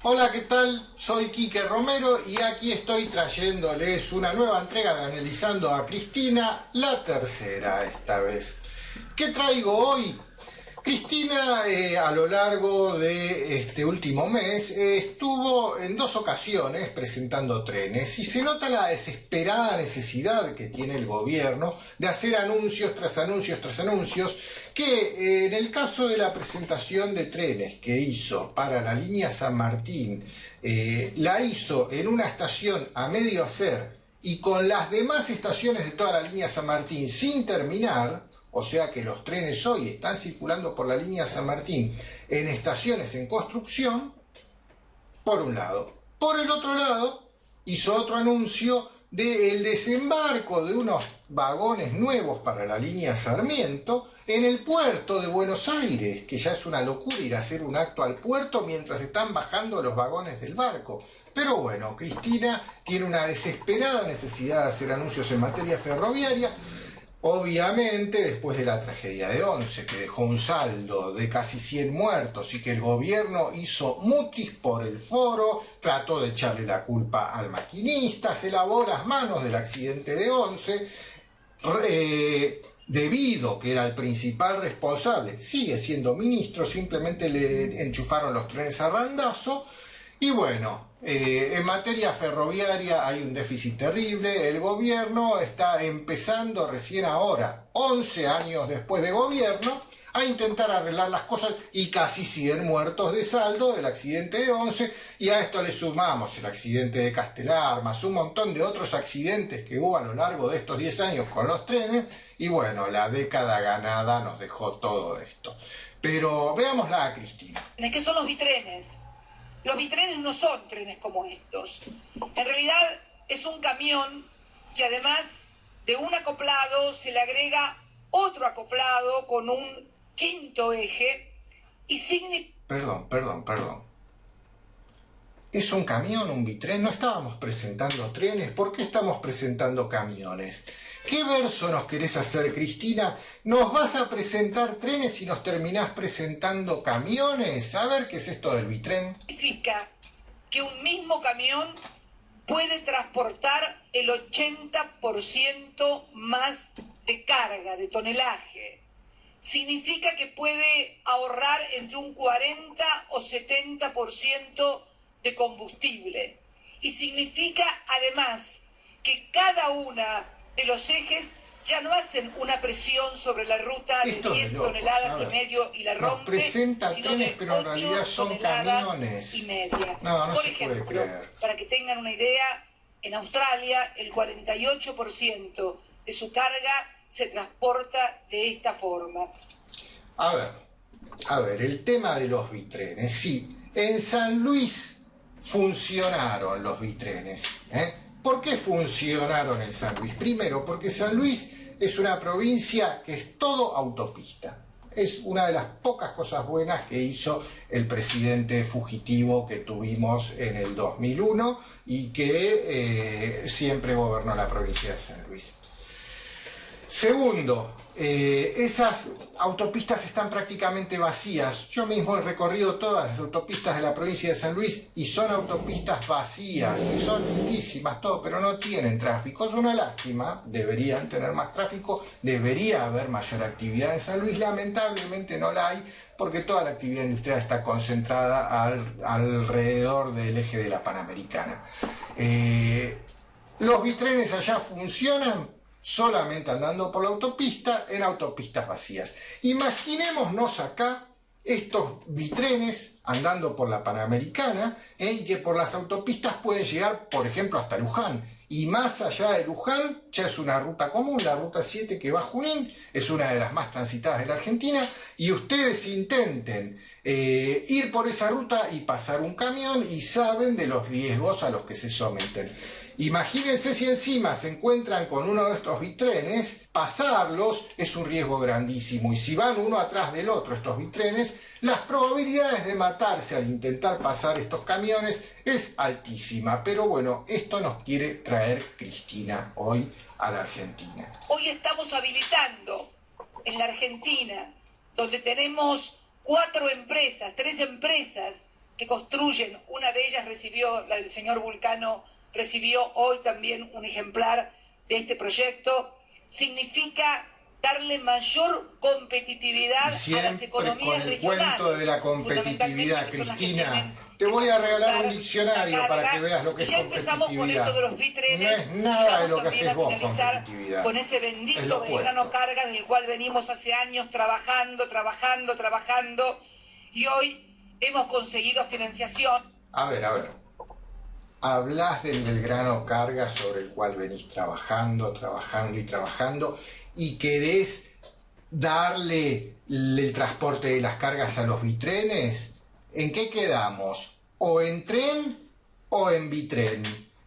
Hola, ¿qué tal? Soy Quique Romero y aquí estoy trayéndoles una nueva entrega de Analizando a Cristina, la tercera esta vez. ¿Qué traigo hoy? Cristina a lo largo de este último mes estuvo en dos ocasiones presentando trenes y se nota la desesperada necesidad que tiene el gobierno de hacer anuncios tras anuncios tras anuncios que en el caso de la presentación de trenes que hizo para la línea San Martín, la hizo en una estación a medio hacer y con las demás estaciones de toda la línea San Martín sin terminar. O sea que los trenes hoy están circulando por la línea San Martín en estaciones en construcción, por un lado. Por el otro lado, hizo otro anuncio del desembarco de unos vagones nuevos para la línea Sarmiento en el puerto de Buenos Aires, que ya es una locura ir a hacer un acto al puerto mientras están bajando los vagones del barco. Pero bueno, Cristina tiene una desesperada necesidad de hacer anuncios en materia ferroviaria. Obviamente, después de la tragedia de Once, que dejó un saldo de casi 100 muertos y que el gobierno hizo mutis por el foro, trató de echarle la culpa al maquinista, se lavó las manos del accidente de Once, debido que era el principal responsable, sigue siendo ministro, simplemente le enchufaron los trenes a randazo. Y bueno, en materia ferroviaria hay un déficit terrible, el gobierno está empezando recién ahora, 11 años después de gobierno, a intentar arreglar las cosas y casi 100 muertos de saldo del accidente de Once, y a esto le sumamos el accidente de Castelar, más un montón de otros accidentes que hubo a lo largo de estos 10 años con los trenes, y bueno, la década ganada nos dejó todo esto. Pero veámosla a Cristina. ¿Qué son los bitrenes? Los bitrenes no son trenes como estos. En realidad es un camión que además de un acoplado se le agrega otro acoplado con un quinto eje y significa... Perdón. ¿Es un camión, un bitren? ¿No estábamos presentando trenes? ¿Por qué estamos presentando camiones? ¿Qué verso nos querés hacer, Cristina? ¿Nos vas a presentar trenes y nos terminás presentando camiones? A ver, ¿qué es esto del bitren? Significa que un mismo camión puede transportar el 80% más de carga, de tonelaje. Significa que puede ahorrar entre un 40 o 70% de combustible. Y significa además que cada una de los ejes ya no hacen una presión sobre la ruta de 10 toneladas y medio y la rompe, presenta sino trenes, de pero en realidad son camiones y media. No Por se ejemplo, puede creer. para que tengan una idea, en Australia el 48% de su carga se transporta de esta forma. A ver, el tema de los bitrenes, sí, en San Luis funcionaron los bitrenes, ¿Por qué funcionaron en San Luis? Primero, porque San Luis es una provincia que es todo autopista. Es una de las pocas cosas buenas que hizo el presidente fugitivo que tuvimos en el 2001 y que siempre gobernó la provincia de San Luis. Segundo, esas autopistas están prácticamente vacías. Yo mismo he recorrido todas las autopistas de la provincia de San Luis y son autopistas vacías y son lindísimas, todo, pero no tienen tráfico. Es una lástima, deberían tener más tráfico, debería haber mayor actividad en San Luis. Lamentablemente no la hay porque toda la actividad industrial está concentrada alrededor del eje de la Panamericana. Los bitrenes allá funcionan solamente andando por la autopista en autopistas vacías. Imaginémonos acá estos bitrenes andando por la Panamericana y que por las autopistas pueden llegar, por ejemplo, hasta Luján. Y más allá de Luján ya es una ruta común, la ruta 7 que va a Junín, es una de las más transitadas de la Argentina, y ustedes intenten ir por esa ruta y pasar un camión y saben de los riesgos a los que se someten. Imagínense si encima se encuentran con uno de estos bitrenes, pasarlos es un riesgo grandísimo, y si van uno atrás del otro estos bitrenes, las probabilidades de matarse al intentar pasar estos camiones es altísima. Pero bueno, esto nos quiere traer Cristina hoy a la Argentina. Hoy estamos habilitando en la Argentina, donde tenemos 3 empresas que construyen. Una de ellas recibió, la del señor Vulcano, recibió hoy también un ejemplar de este proyecto. Significa darle mayor competitividad a las economías con el regionales. Cuento de la competitividad, Cristina. Te voy a regalar un diccionario para que veas lo que es competitividad. Empezamos con esto de los bitrenes, no es nada de lo que haces vos, competitividad. competitividad. Con ese bendito Belgrano Cargas del cual venimos hace años trabajando, y hoy hemos conseguido financiación. A ver. Hablas del Belgrano Cargas sobre el cual venís trabajando, y querés darle el transporte de las cargas a los bitrenes. ¿En qué quedamos? ¿O en tren o en bitren?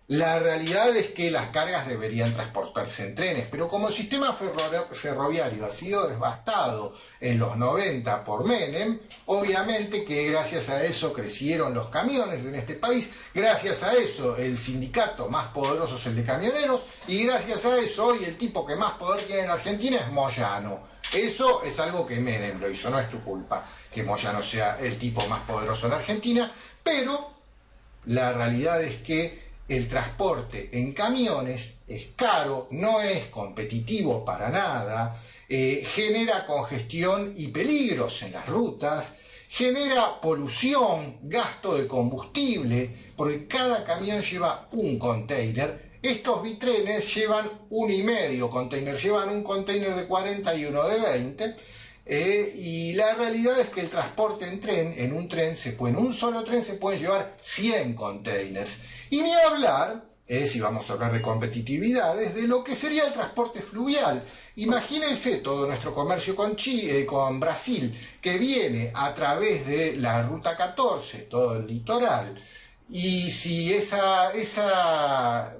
La realidad es que las cargas deberían transportarse en trenes, pero como el sistema ferroviario ha sido devastado en los 90 por Menem, obviamente que gracias a eso crecieron los camiones en este país, gracias a eso el sindicato más poderoso es el de camioneros, y gracias a eso hoy el tipo que más poder tiene en Argentina es Moyano. Eso es algo que Menem lo hizo, no es tu culpa que Moyano sea el tipo más poderoso en Argentina, pero la realidad es que el transporte en camiones es caro, no es competitivo para nada, genera congestión y peligros en las rutas, genera polución, gasto de combustible, porque cada camión lleva un container. Estos bitrenes llevan 1,5 containers, llevan un container de 40 y uno de 20, y la realidad es que el transporte en un solo tren se pueden llevar 100 containers. Y ni hablar, si vamos a hablar de competitividades, de lo que sería el transporte fluvial. Imagínense todo nuestro comercio con Brasil, que viene a través de la Ruta 14, todo el litoral. Y si esa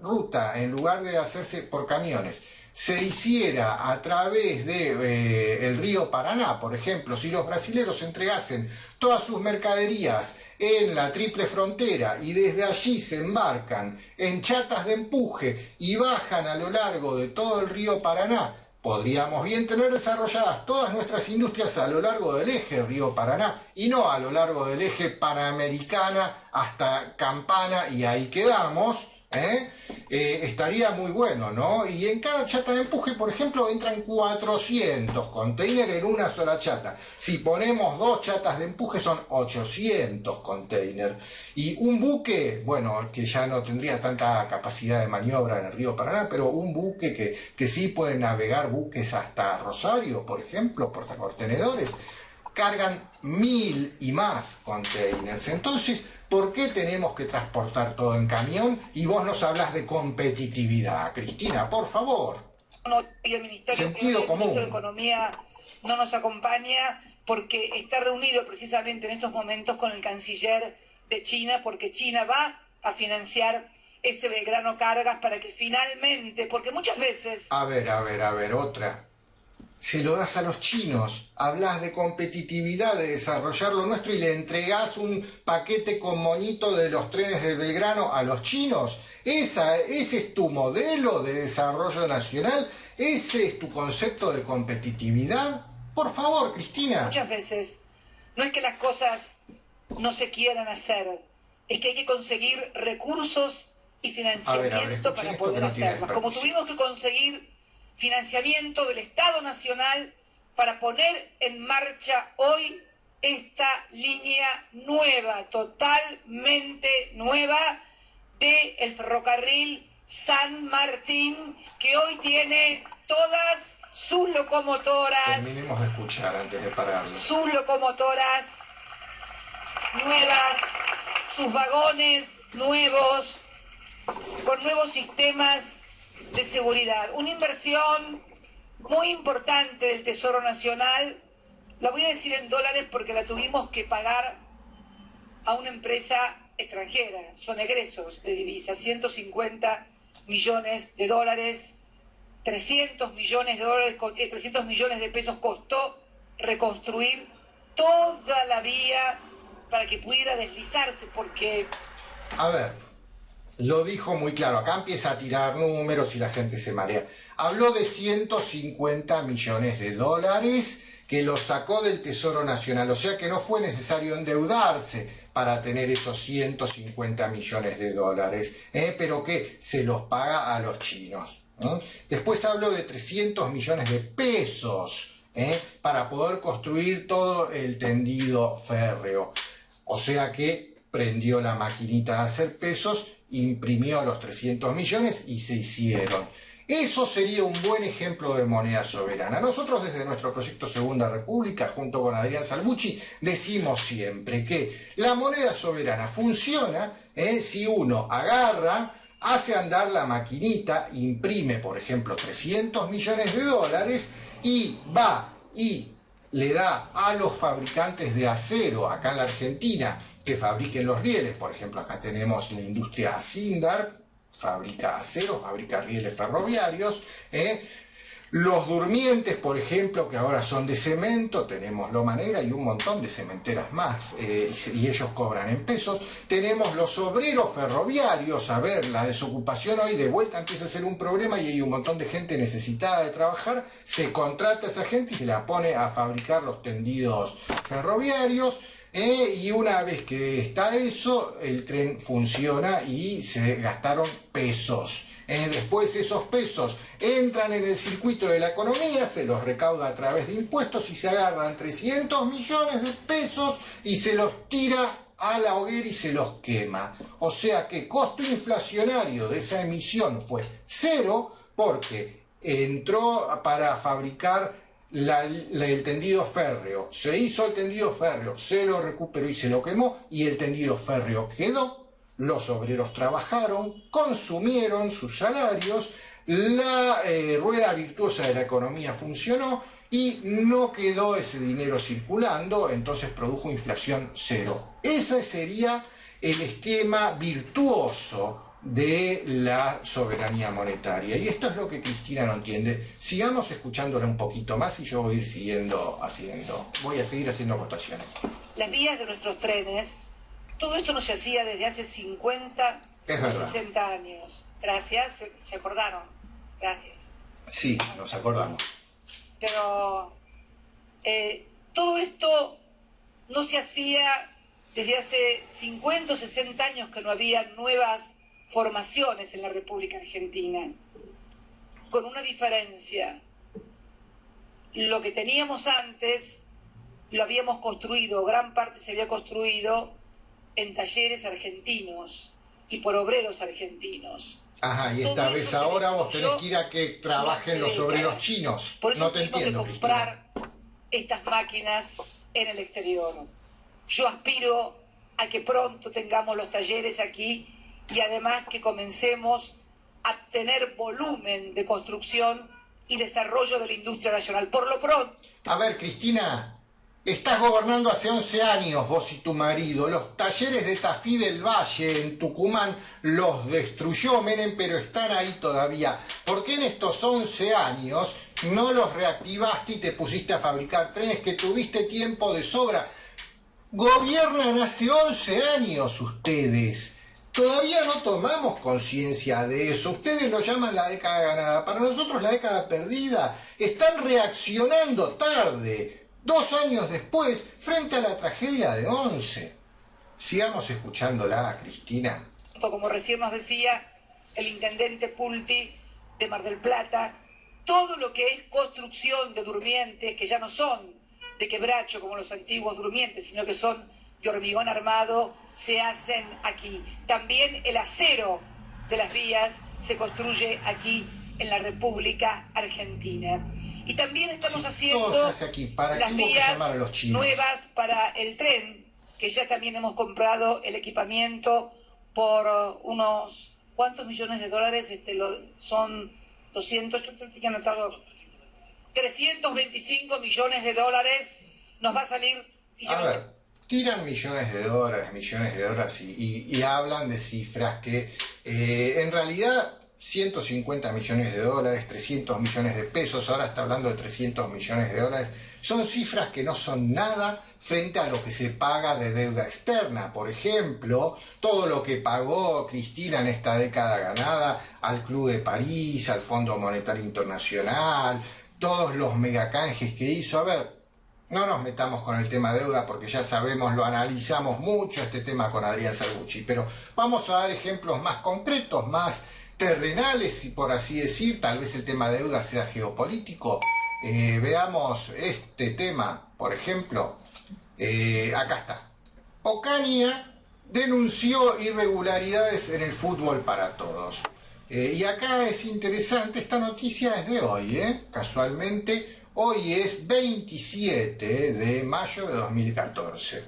ruta, en lugar de hacerse por camiones, se hiciera a través de el río Paraná, por ejemplo, si los brasileros entregasen todas sus mercaderías en la triple frontera y desde allí se embarcan en chatas de empuje y bajan a lo largo de todo el río Paraná, podríamos bien tener desarrolladas todas nuestras industrias a lo largo del eje Río Paraná y no a lo largo del eje Panamericana hasta Campana, y ahí quedamos. Estaría muy bueno, ¿no? Y en cada chata de empuje, por ejemplo, entran 400 containers en una sola chata. Si ponemos 2 chatas de empuje son 800 containers. Y un buque, bueno, que ya no tendría tanta capacidad de maniobra en el río Paraná, pero un buque que sí puede navegar buques hasta Rosario, por ejemplo, portacontenedores, cargan 1000 y más containers. Entonces, ¿por qué tenemos que transportar todo en camión? Y vos nos hablas de competitividad, Cristina, por favor. Y el Ministerio, Sentido común. de Economía no nos acompaña porque está reunido precisamente en estos momentos con el canciller de China, porque China va a financiar ese Belgrano Cargas para que finalmente, porque muchas veces... A ver, otra. Se lo das a los chinos, hablas de competitividad, de desarrollar lo nuestro y le entregás un paquete con moñito de los trenes del Belgrano a los chinos. ¿Ese es tu modelo de desarrollo nacional? ¿Ese es tu concepto de competitividad? Por favor, Cristina. Muchas veces no es que las cosas no se quieran hacer, es que hay que conseguir recursos y financiamiento para poder hacerlas. Como tuvimos que conseguir financiamiento del Estado Nacional para poner en marcha hoy esta línea nueva, totalmente nueva, del ferrocarril San Martín, que hoy tiene todas sus locomotoras. Terminemos de escuchar antes de pararlo. Sus locomotoras nuevas, sus vagones nuevos, con nuevos sistemas de seguridad. Una inversión muy importante del Tesoro Nacional, la voy a decir en dólares porque la tuvimos que pagar a una empresa extranjera, son egresos de divisas, 150 millones de dólares, 300 millones de pesos costó reconstruir toda la vía para que pudiera deslizarse, porque... A ver, lo dijo muy claro, acá empieza a tirar números y la gente se marea. Habló de 150 millones de dólares que los sacó del Tesoro Nacional, o sea que no fue necesario endeudarse para tener esos 150 millones de dólares, pero que se los paga a los chinos. Después hablo de 300 millones de pesos para poder construir todo el tendido férreo. O sea que prendió la maquinita de hacer pesos, imprimió los 300 millones y se hicieron. Eso sería un buen ejemplo de moneda soberana. Nosotros desde nuestro proyecto Segunda República, junto con Adrián Salvucci, decimos siempre que la moneda soberana funciona si uno agarra, hace andar la maquinita, imprime, por ejemplo, 300 millones de dólares y va y le da a los fabricantes de acero acá en la Argentina que fabriquen los rieles. Por ejemplo, acá tenemos la industria Sindar, fabrica acero, fabrica rieles ferroviarios. Los durmientes, por ejemplo, que ahora son de cemento, tenemos Loma Negra y un montón de cementeras más, y ellos cobran en pesos. Tenemos los obreros ferroviarios, a ver, la desocupación hoy de vuelta empieza a ser un problema y hay un montón de gente necesitada de trabajar, se contrata a esa gente y se la pone a fabricar los tendidos ferroviarios. Y una vez que está eso, el tren funciona y se gastaron pesos. Después esos pesos entran en el circuito de la economía, se los recauda a través de impuestos y se agarran 300 millones de pesos y se los tira a la hoguera y se los quema. O sea que costo inflacionario de esa emisión fue cero porque entró para fabricar el tendido férreo. Se hizo el tendido férreo, se lo recuperó y se lo quemó y el tendido férreo quedó. Los obreros trabajaron, consumieron sus salarios, la rueda virtuosa de la economía funcionó y no quedó ese dinero circulando, entonces produjo inflación cero. Ese sería el esquema virtuoso de la soberanía monetaria. Y esto es lo que Cristina no entiende. Sigamos escuchándola un poquito más y yo voy a ir voy a seguir haciendo acotaciones. Las vías de nuestros trenes, todo esto no se hacía desde hace 50 o 60 años. Gracias, ¿se acordaron? Gracias. Sí, nos acordamos. Pero todo esto no se hacía desde hace 50 o 60 años que no había nuevas formaciones en la República Argentina. Con una diferencia. Lo que teníamos antes lo habíamos construido, gran parte se había construido en talleres argentinos y por obreros argentinos. Ajá, y esta vez ahora vos tenés que ir a que trabajen los obreros chinos. Por eso no te entiendo, que comprar estas máquinas en el exterior. Yo aspiro a que pronto tengamos los talleres aquí y además que comencemos a tener volumen de construcción y desarrollo de la industria nacional. Por lo pronto... A ver, Cristina, estás gobernando hace 11 años, vos y tu marido. Los talleres de Tafí del Valle en Tucumán los destruyó Menem, pero están ahí todavía. ¿Por qué en estos 11 años no los reactivaste y te pusiste a fabricar trenes que tuviste tiempo de sobra? Gobiernan hace 11 años ustedes. Todavía no tomamos conciencia de eso. Ustedes lo llaman la década ganada. Para nosotros la década perdida. Están reaccionando tarde. 2 años después, frente a la tragedia de 11. Sigamos escuchándola, Cristina. Como recién nos decía el intendente Pulti de Mar del Plata, todo lo que es construcción de durmientes, que ya no son de quebracho como los antiguos durmientes, sino que son de hormigón armado, se hacen aquí. También el acero de las vías se construye aquí en la República Argentina. Y también estamos haciendo las vías nuevas para el tren, que ya también hemos comprado el equipamiento por unos, ¿cuántos millones de dólares? Son 200, yo creo que he anotado, 325 millones de dólares nos va a salir. A ver, tiran millones de dólares y hablan de cifras que en realidad 150 millones de dólares, 300 millones de pesos, ahora está hablando de 300 millones de dólares, son cifras que no son nada frente a lo que se paga de deuda externa. Por ejemplo, todo lo que pagó Cristina en esta década ganada al Club de París, al Fondo Monetario Internacional, todos los megacanjes que hizo. A ver, No nos metamos con el tema deuda porque ya sabemos, lo analizamos mucho este tema con Adrián Salvucci, pero vamos a dar ejemplos más concretos, más terrenales, si por así decir. Tal vez el tema deuda sea geopolítico. Veamos este tema, por ejemplo. Acá está. Ocaña denunció irregularidades en el fútbol para todos. Y acá es interesante, esta noticia es de hoy, casualmente. Hoy es 27 de mayo de 2014.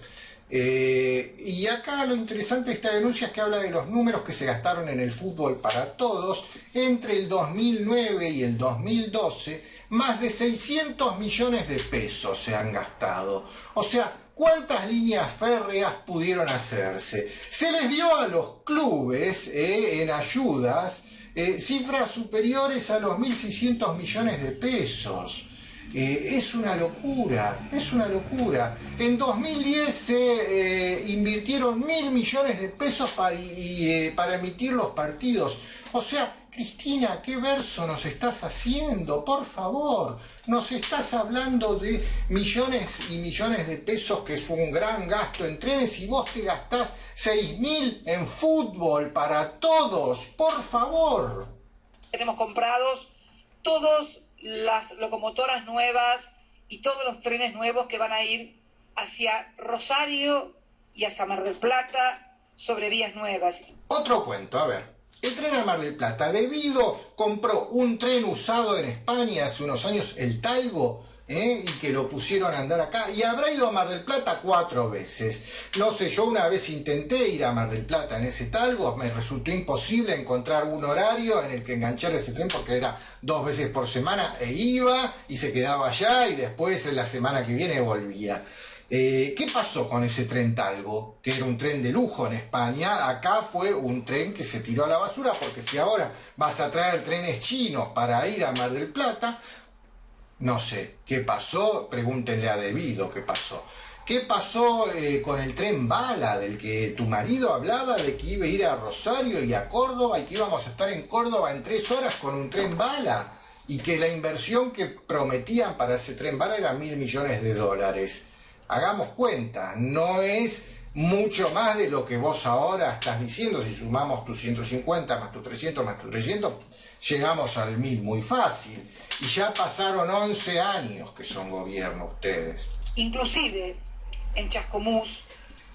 Y acá lo interesante de esta denuncia es que habla de los números que se gastaron en el fútbol para todos entre el 2009 y el 2012. Más de 600 millones de pesos se han gastado. O sea, ¿cuántas líneas férreas pudieron hacerse? Se les dio a los clubes en ayudas cifras superiores a los 1.600 millones de pesos. Es una locura, es una locura. En 2010 se invirtieron 1.000 millones de pesos para emitir los partidos. O sea, Cristina, ¿qué verso nos estás haciendo? Por favor, nos estás hablando de millones y millones de pesos, que es un gran gasto en trenes, y vos te gastás 6.000 en fútbol para todos. Por favor. Tenemos comprados todas las locomotoras nuevas y todos los trenes nuevos que van a ir hacia Rosario y hacia Mar del Plata sobre vías nuevas. Otro cuento, a ver. El tren a Mar del Plata, compró un tren usado en España hace unos años, el Talgo, y que lo pusieron a andar acá, y habrá ido a Mar del Plata 4 veces. No sé, yo una vez intenté ir a Mar del Plata en ese Talgo, me resultó imposible encontrar un horario en el que enganchar ese tren porque era 2 veces por semana, e iba y se quedaba allá y después en la semana que viene volvía. ¿Qué pasó con ese tren Talgo? Que era un tren de lujo en España. Acá fue un tren que se tiró a la basura, porque si ahora vas a traer trenes chinos para ir a Mar del Plata, no sé, ¿qué pasó? Pregúntenle a Devido qué pasó. ¿Qué pasó con el tren bala del que tu marido hablaba, de que iba a ir a Rosario y a Córdoba y que íbamos a estar en Córdoba en 3 horas con un tren bala? Y que la inversión que prometían para ese tren bala era 1.000 millones de dólares. Hagamos cuenta, no es mucho más de lo que vos ahora estás diciendo. Si sumamos tus 150 más tus 300 más tus 300, llegamos al 1.000 muy fácil. Y ya pasaron 11 años que son gobierno ustedes. Inclusive en Chascomús,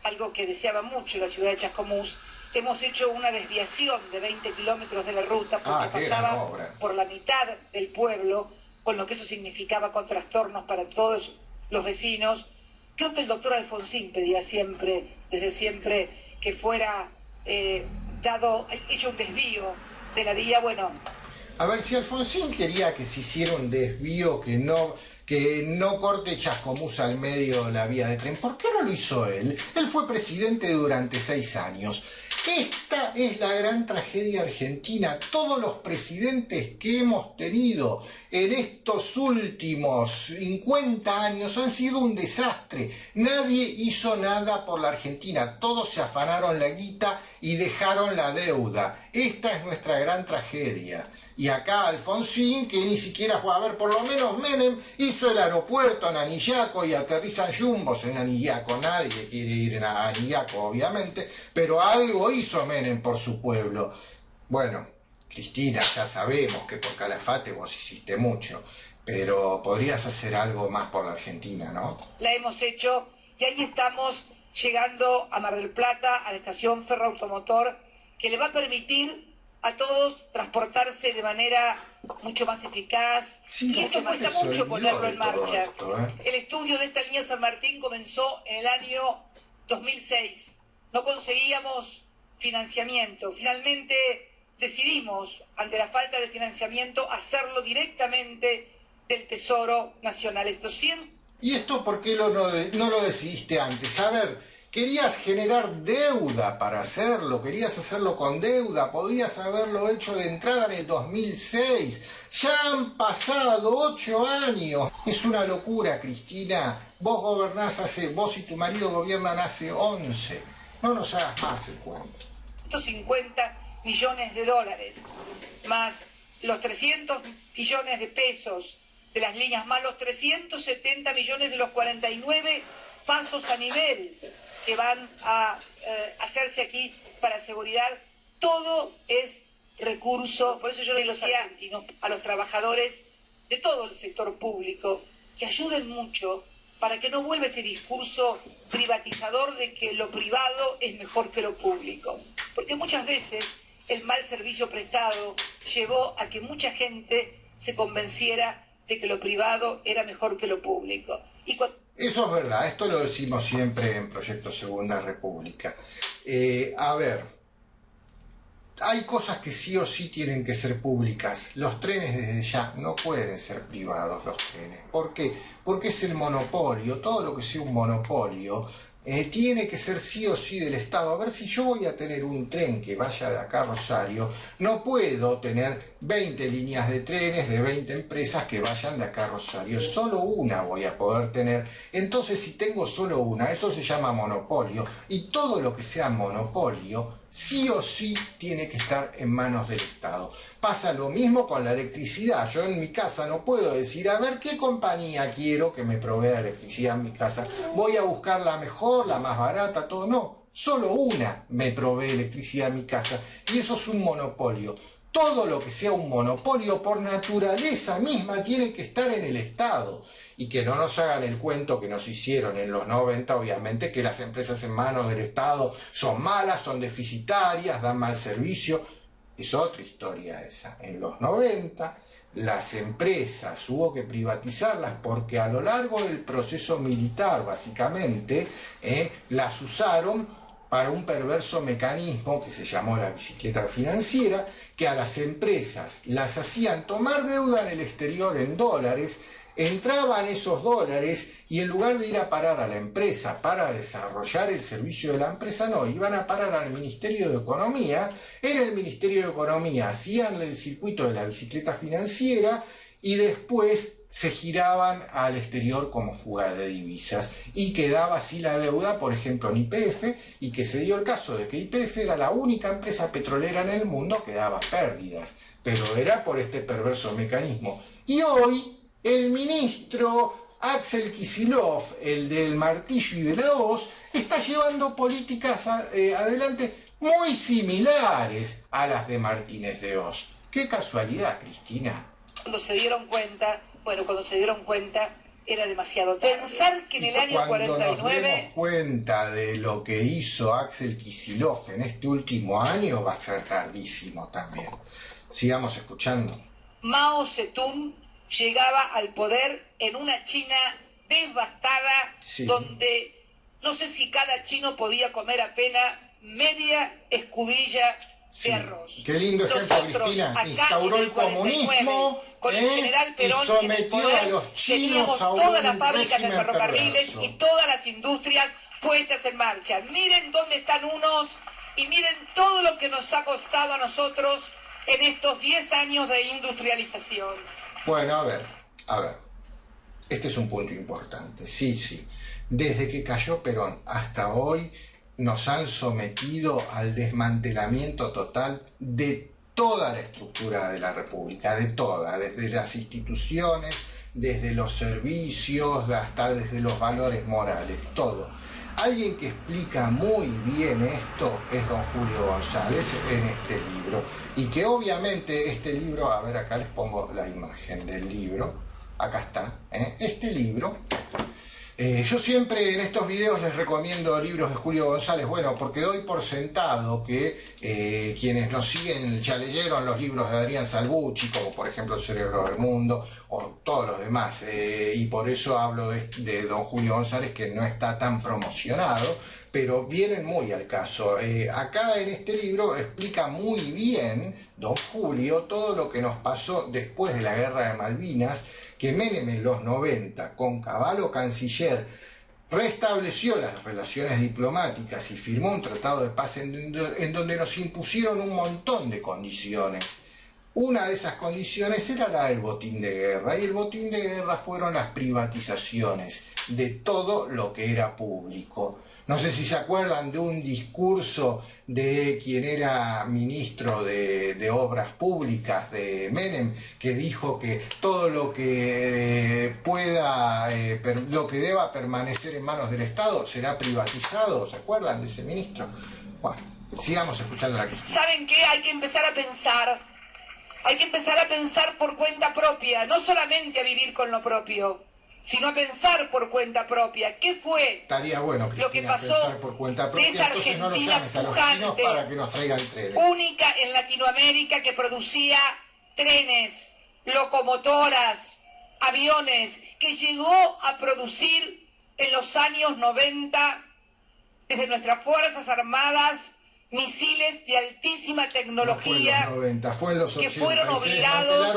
algo que deseaba mucho la ciudad de Chascomús, hemos hecho una desviación de 20 kilómetros de la ruta, porque pasaba por la mitad del pueblo, con lo que eso significaba, con trastornos para todos los vecinos. Creo que el doctor Alfonsín pedía siempre, desde siempre, que fuera hecho un desvío de la vía. Bueno, a ver, si Alfonsín quería que se hiciera un desvío que no corte Chascomús al medio de la vía de tren, ¿por qué no lo hizo él? Él fue presidente durante 6 años. Esta es la gran tragedia argentina. Todos los presidentes que hemos tenido en estos últimos 50 años han sido un desastre. Nadie hizo nada por la Argentina. Todos se afanaron la guita y dejaron la deuda. Esta es nuestra gran tragedia. Y acá Alfonsín, que ni siquiera fue a ver, por lo menos Menem hizo el aeropuerto en Anillaco y aterrizan jumbos en Anillaco. Nadie quiere ir a Anillaco, obviamente, pero algo hizo Menem por su pueblo. Bueno, Cristina, ya sabemos que por Calafate vos hiciste mucho, pero podrías hacer algo más por la Argentina, ¿no? La hemos hecho y ahí estamos llegando a Mar del Plata, a la estación Ferroautomotor, que le va a permitir a todos transportarse de manera mucho más eficaz. Sí, y esto cuesta mucho ponerlo en marcha. Esto, El estudio de esta línea San Martín comenzó en el año 2006. No conseguíamos financiamiento. Finalmente decidimos, ante la falta de financiamiento, hacerlo directamente del Tesoro Nacional. ¿Y esto por qué no lo decidiste antes? A ver, querías generar deuda para hacerlo, querías hacerlo con deuda, podías haberlo hecho de entrada en el 2006. Ya han pasado 8 años. Es una locura, Cristina. Vos y tu marido gobiernan hace 11. No nos hagas más el cuento. 150 millones de dólares, más los 300 millones de pesos de las líneas más los 370 millones de los 49 pasos a nivel que van a hacerse aquí para seguridad, todo es recurso. Por eso yo le decía a los trabajadores de todo el sector público que ayuden mucho para que no vuelva ese discurso privatizador de que lo privado es mejor que lo público. Porque muchas veces el mal servicio prestado llevó a que mucha gente se convenciera de que lo privado era mejor que lo público. Eso es verdad, esto lo decimos siempre en Proyecto Segunda República. A ver, hay cosas que sí o sí tienen que ser públicas. Los trenes desde ya no pueden ser privados, los trenes. ¿Por qué? Porque es el monopolio. Todo lo que sea un monopolio tiene que ser sí o sí del Estado. A ver, si yo voy a tener un tren que vaya de acá a Rosario, no puedo tener 20 líneas de trenes de 20 empresas que vayan de acá a Rosario. Solo una voy a poder tener. Entonces, si tengo solo una, eso se llama monopolio. Y todo lo que sea monopolio, sí o sí tiene que estar en manos del Estado. Pasa lo mismo con la electricidad. Yo en mi casa no puedo decir, a ver qué compañía quiero que me provea electricidad en mi casa. Voy a buscar la mejor, la más barata, todo. No, solo una me provee electricidad en mi casa. Y eso es un monopolio. Todo lo que sea un monopolio por naturaleza misma tiene que estar en el Estado. Y que no nos hagan el cuento que nos hicieron en los 90, obviamente, que las empresas en manos del Estado son malas, son deficitarias, dan mal servicio. Es otra historia esa. En los 90 las empresas hubo que privatizarlas porque a lo largo del proceso militar, básicamente, las usaron para un perverso mecanismo que se llamó la bicicleta financiera, que a las empresas las hacían tomar deuda en el exterior en dólares, entraban esos dólares y en lugar de ir a parar a la empresa para desarrollar el servicio de la empresa, no, iban a parar al Ministerio de Economía. En el Ministerio de Economía hacían el circuito de la bicicleta financiera y después se giraban al exterior como fuga de divisas y quedaba así la deuda, por ejemplo, en YPF, y que se dio el caso de que YPF era la única empresa petrolera en el mundo que daba pérdidas, pero era por este perverso mecanismo. Y hoy el ministro Axel Kicillof, el del martillo y de la hoz, está llevando políticas adelante muy similares a las de Martínez de Hoz. ¡Qué casualidad, Cristina! Cuando se dieron cuenta, era demasiado tarde. Pensar que en el año 49... Cuando nos demos cuenta de lo que hizo Axel Kicillof en este último año, va a ser tardísimo también. Sigamos escuchando. Mao Zedong llegaba al poder en una China devastada, sí, donde no sé si cada chino podía comer apenas media escudilla de arroz. Qué lindo ejemplo, Cristina. Instauró el comunismo con el general Perón y sometió a los chinos a un todas las fábricas de ferrocarriles perverso. Y todas las industrias puestas en marcha. Miren dónde están unos y miren todo lo que nos ha costado a nosotros en estos 10 años de industrialización. Bueno, a ver. Este es un punto importante. Sí. Desde que cayó Perón hasta hoy nos han sometido al desmantelamiento total de toda la estructura de la República, de toda, desde las instituciones, desde los servicios, hasta desde los valores morales, todo. Alguien que explica muy bien esto es don Julio González en este libro, y que obviamente este libro, a ver, acá les pongo la imagen del libro, acá está, este libro. Yo siempre en estos videos les recomiendo libros de Julio González, bueno, porque doy por sentado que quienes nos siguen ya leyeron los libros de Adrián Salvucci, como por ejemplo El cerebro del mundo, o todos los demás, y por eso hablo de don Julio González, que no está tan promocionado, pero vienen muy al caso. Acá en este libro explica muy bien don Julio todo lo que nos pasó después de la Guerra de Malvinas, que Menem en los 90, con Cavallo canciller, restableció las relaciones diplomáticas y firmó un tratado de paz en donde nos impusieron un montón de condiciones una de esas condiciones era la del botín de guerra, y el botín de guerra fueron las privatizaciones de todo lo que era público. No sé si se acuerdan de un discurso de quien era ministro de Obras Públicas de Menem, que dijo que todo lo que lo que deba permanecer en manos del Estado será privatizado. ¿Se acuerdan de ese ministro? Bueno, sigamos escuchando la Cristina. ¿Saben qué? Hay que empezar a pensar por cuenta propia, no solamente a vivir con lo propio, sino a pensar por cuenta propia. ¿Qué fue Estaría bueno, Cristina, lo que pasó pensar por cuenta propia? de esa Entonces no lo Argentina llames a los chinos pujante, para que nos traigan trenes. única en Latinoamérica, que producía trenes, locomotoras, aviones, que llegó a producir en los años 90 desde nuestras Fuerzas Armadas misiles de altísima tecnología, no fue en los 90, fue en los 80, que fueron obligados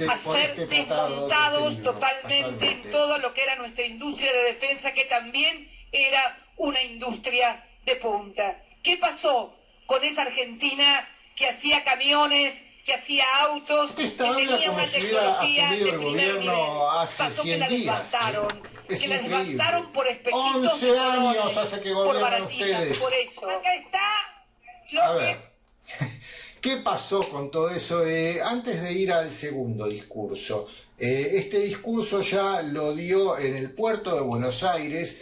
a ser desmontados totalmente en todo lo que era nuestra industria de defensa, que también era una industria de punta. ¿Qué pasó con esa Argentina que hacía camiones, que hacía autos, que tenía una tecnología de primer nivel? Pasó que la devastaron. Que la devastaron por espejitos 11 años hace que gobiernan ustedes. Por eso. Acá está. A ver, ¿qué pasó con todo eso? Antes de ir al segundo discurso, este discurso ya lo dio en el puerto de Buenos Aires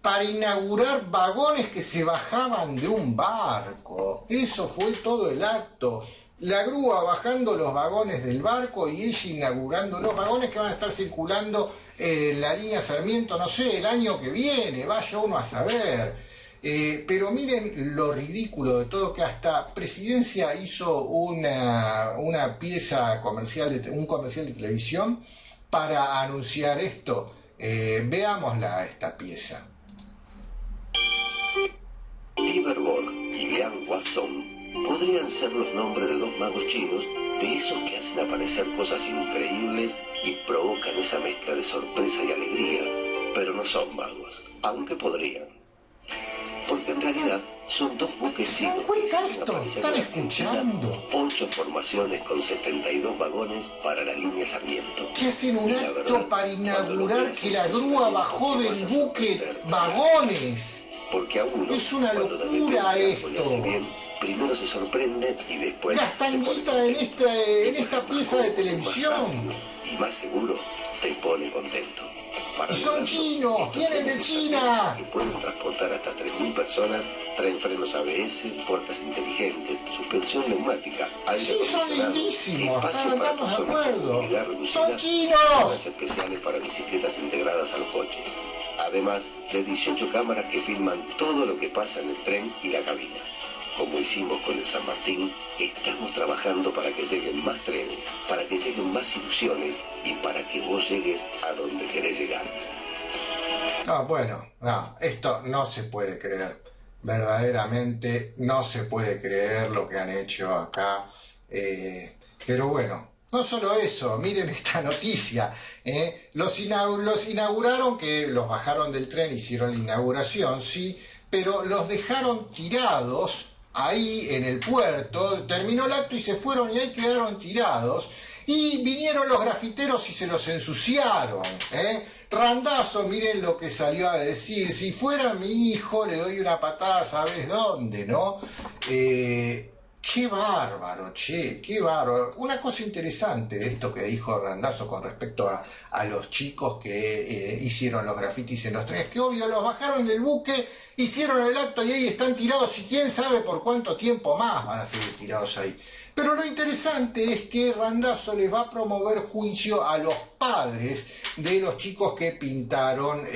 para inaugurar vagones que se bajaban de un barco. Eso fue todo el acto. La grúa bajando los vagones del barco y ella inaugurando los vagones que van a estar circulando en la línea Sarmiento, no sé, el año que viene, vaya uno a saber. Pero miren lo ridículo de todo, que hasta Presidencia hizo una pieza comercial, un comercial de televisión para anunciar esto. Veámosla, esta pieza. Iberborg y Liang Guasong podrían ser los nombres de dos magos chinos, de esos que hacen aparecer cosas increíbles y provocan esa mezcla de sorpresa y alegría, pero no son magos, aunque podrían. Porque en realidad son dos buques ¿Se dan chinos cuenta que esto? aparecer ¿Están en Argentina, escuchando? 8 formaciones con 72 vagones para la línea Sarmiento. Que hacen un Y la acto verdad, para cuando lo inaugurar ves, que la es grúa una bajó cosa del que vas a buque sorprender. vagones. Porque a uno, Es una cuando de locura repente algo le hace esto. bien, primero se sorprende y después Gastan se pone guita en contento. esta pieza de televisión. Más rápido y más seguro te pone contento. Para Y son lograrlo, chinos, estos vienen de trenes China. que pueden transportar hasta 3.000 personas, traen frenos ABS, puertas inteligentes, suspensión neumática, aire Sí, son acondicionado, lindísimos, espacio para para estarnos de personas con acuerdo. movilidad reducida, ¡Son zonas chinos! especiales para bicicletas integradas a los coches. Además de 18 cámaras que filman todo lo que pasa en el tren y la cabina. Como hicimos con el San Martín, estamos trabajando para que lleguen más trenes, para que lleguen más ilusiones y para que vos llegues a donde querés llegar. No, bueno, no, esto no se puede creer. Verdaderamente no se puede creer lo que han hecho acá. Pero bueno, no solo eso, miren esta noticia. Los inauguraron, que los bajaron del tren, hicieron la inauguración, sí, pero los dejaron tirados ahí en el puerto. Terminó el acto y se fueron y ahí quedaron tirados. Y vinieron los grafiteros y se los ensuciaron. Randazzo, miren lo que salió a decir: si fuera mi hijo le doy una patada, ¿sabes dónde, no? Qué bárbaro, che, qué bárbaro. Una cosa interesante de esto que dijo Randazzo con respecto a los chicos que hicieron los grafitis en los trenes, que obvio los bajaron del buque, hicieron el acto y ahí están tirados, y quién sabe por cuánto tiempo más van a seguir tirados ahí. Pero lo interesante es que Randazzo les va a promover juicio a los padres de los chicos que pintaron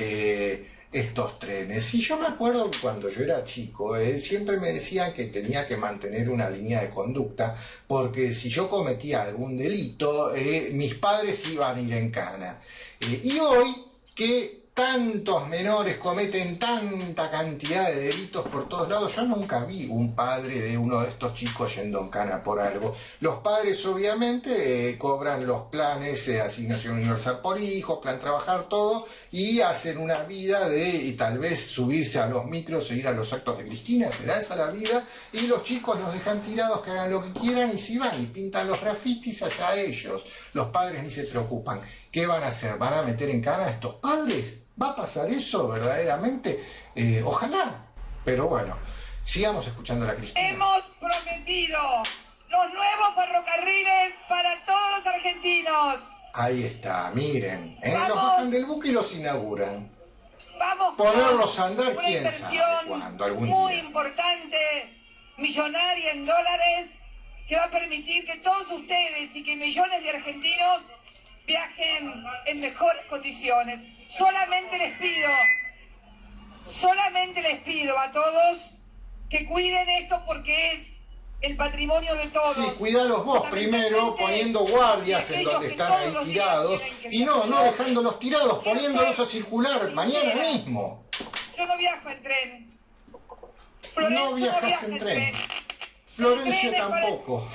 estos trenes. Y yo me acuerdo que cuando yo era chico, siempre me decían que tenía que mantener una línea de conducta, porque si yo cometía algún delito, mis padres iban a ir en cana. Y hoy que tantos menores cometen tanta cantidad de delitos por todos lados. Yo nunca vi un padre de uno de estos chicos yendo en cana por algo. Los padres obviamente cobran los planes de asignación universal por hijos, plan trabajar todo, y hacen una vida de y tal vez subirse a los micros e ir a los actos de Cristina. ¿Será esa la vida? Y los chicos los dejan tirados, que hagan lo que quieran, y si van y pintan los grafitis, allá ellos. Los padres ni se preocupan. ¿Qué van a hacer? ¿Van a meter en cana a estos padres? ¿Va a pasar eso verdaderamente? Ojalá. Pero bueno, sigamos escuchando a la Cristina. Hemos prometido los nuevos ferrocarriles para todos los argentinos. Ahí está, miren. Los bajan del buque y los inauguran. Vamos ponerlos a andar, una quién sabe cuándo, algún muy día. importante, millonaria en dólares, que va a permitir que todos ustedes y que millones de argentinos viajen en mejores condiciones. Solamente les pido a todos que cuiden esto, porque es el patrimonio de todos. Sí, cuidalos vos primero, poniendo guardias en donde están ahí tirados, y no dejándolos tirados, poniéndolos a circular mañana mismo. Yo no viajo en tren. No viajas en tren. Florencio tampoco.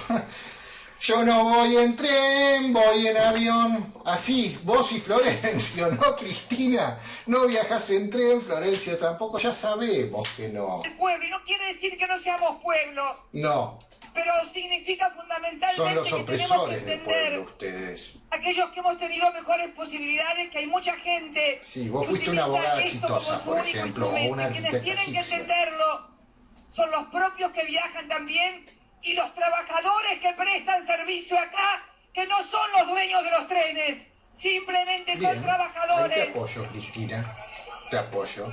Yo no voy en tren, voy en avión. Así, vos y Florencio, ¿no, Cristina? No viajas en tren, Florencio tampoco, ya sabemos que no. El pueblo, y no quiere decir que no seamos pueblo. No. Pero significa fundamentalmente son los que opresores tenemos que del pueblo, ustedes. Aquellos que hemos tenido mejores posibilidades, que hay mucha gente. Sí, vos fuiste una abogada exitosa, por ejemplo, o una arquitecta. Quienes tienen egipcia. que entenderlo son los propios que viajan también, y los trabajadores que prestan servicio acá, que no son los dueños de los trenes, simplemente Bien, son trabajadores. Ahí te apoyo, Cristina, te apoyo.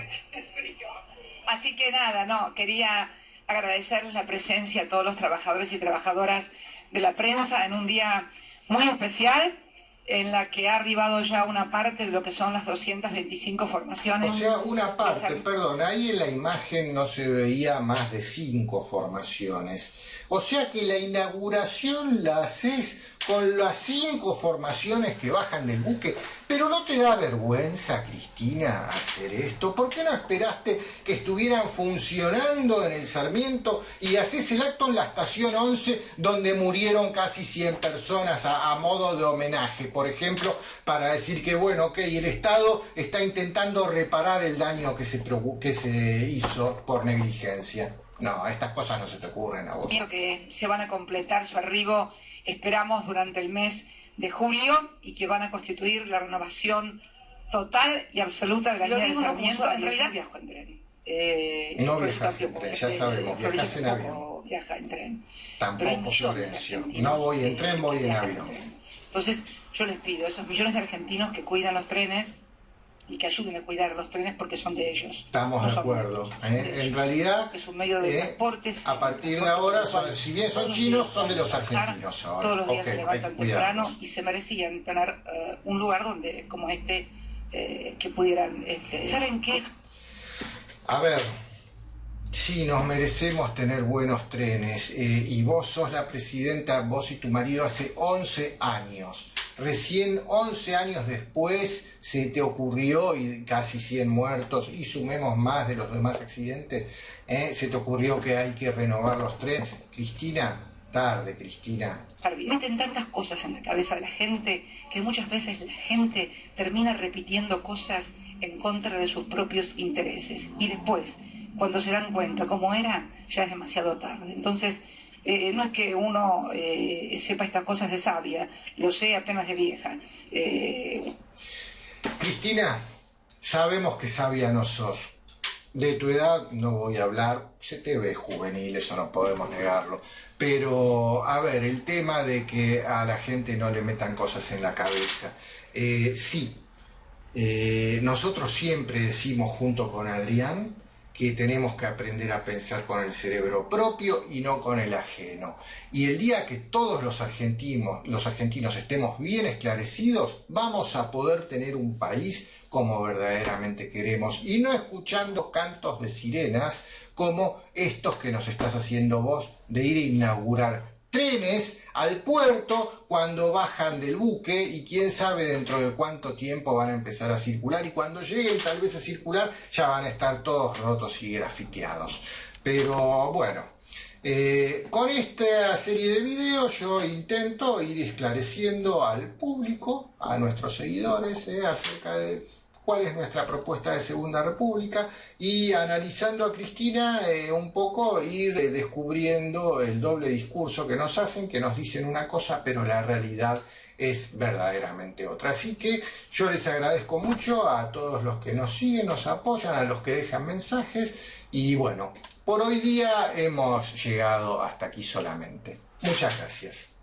Así que nada, quería agradecerles la presencia a todos los trabajadores y trabajadoras de la prensa en un día muy especial, en la que ha arribado ya una parte de lo que son las 225 formaciones. O sea, una parte, perdón, ahí en la imagen no se veía más de 5 formaciones. O sea que la inauguración la haces con las 5 formaciones que bajan del buque. Pero ¿no te da vergüenza, Cristina, hacer esto? ¿Por qué no esperaste que estuvieran funcionando en el Sarmiento y haces el acto en la estación 11, donde murieron casi 100 personas a modo de homenaje, por ejemplo, para decir que, bueno, ok, el Estado está intentando reparar el daño que se hizo por negligencia? No, estas cosas no se te ocurren a vos. Que se van a completar su arribo, esperamos, durante el mes de julio, y que van a constituir la renovación total y absoluta de la línea de Sarmiento. En realidad viajo en tren. No viajas en tren, ya sabemos, viajas en avión. Viaja en tren. Tampoco, Florencio. No voy en tren, voy en avión. Entonces, yo les pido a esos millones de argentinos que cuidan los trenes y que ayuden a cuidar los trenes, porque son de ellos. Estamos de acuerdo. En realidad, es un medio de transporte. A partir de ahora, si bien son chinos, son de los argentinos ahora. Todos los días se levantan temprano y se merecían tener un lugar donde, como este, que pudieran... ¿Saben qué? A ver, sí, nos merecemos tener buenos trenes, y vos sos la presidenta, vos y tu marido, hace 11 años. Recién 11 años después se te ocurrió, y casi 100 muertos, y sumemos más de los demás accidentes, se te ocurrió que hay que renovar los trenes. Cristina, tarde, Cristina. Meten tantas cosas en la cabeza de la gente que muchas veces la gente termina repitiendo cosas en contra de sus propios intereses. Y después, cuando se dan cuenta cómo era, ya es demasiado tarde. Entonces, no es que uno sepa estas cosas de sabia, lo sé apenas de vieja. Cristina, sabemos que sabia no sos. De tu edad no voy a hablar, se te ve juvenil, eso no podemos negarlo. Pero, a ver, el tema de que a la gente no le metan cosas en la cabeza. Sí, nosotros siempre decimos junto con Adrián que tenemos que aprender a pensar con el cerebro propio y no con el ajeno. Y el día que todos los argentinos estemos bien esclarecidos, vamos a poder tener un país como verdaderamente queremos, y no escuchando cantos de sirenas como estos que nos estás haciendo vos, de ir a inaugurar trenes al puerto cuando bajan del buque, y quién sabe dentro de cuánto tiempo van a empezar a circular, y cuando lleguen tal vez a circular ya van a estar todos rotos y grafiteados. Pero bueno, con esta serie de videos yo intento ir esclareciendo al público, a nuestros seguidores, acerca de cuál es nuestra propuesta de Segunda República, y analizando a Cristina un poco, ir descubriendo el doble discurso que nos hacen, que nos dicen una cosa pero la realidad es verdaderamente otra. Así que yo les agradezco mucho a todos los que nos siguen, nos apoyan, a los que dejan mensajes, y bueno, por hoy día hemos llegado hasta aquí solamente. Muchas gracias.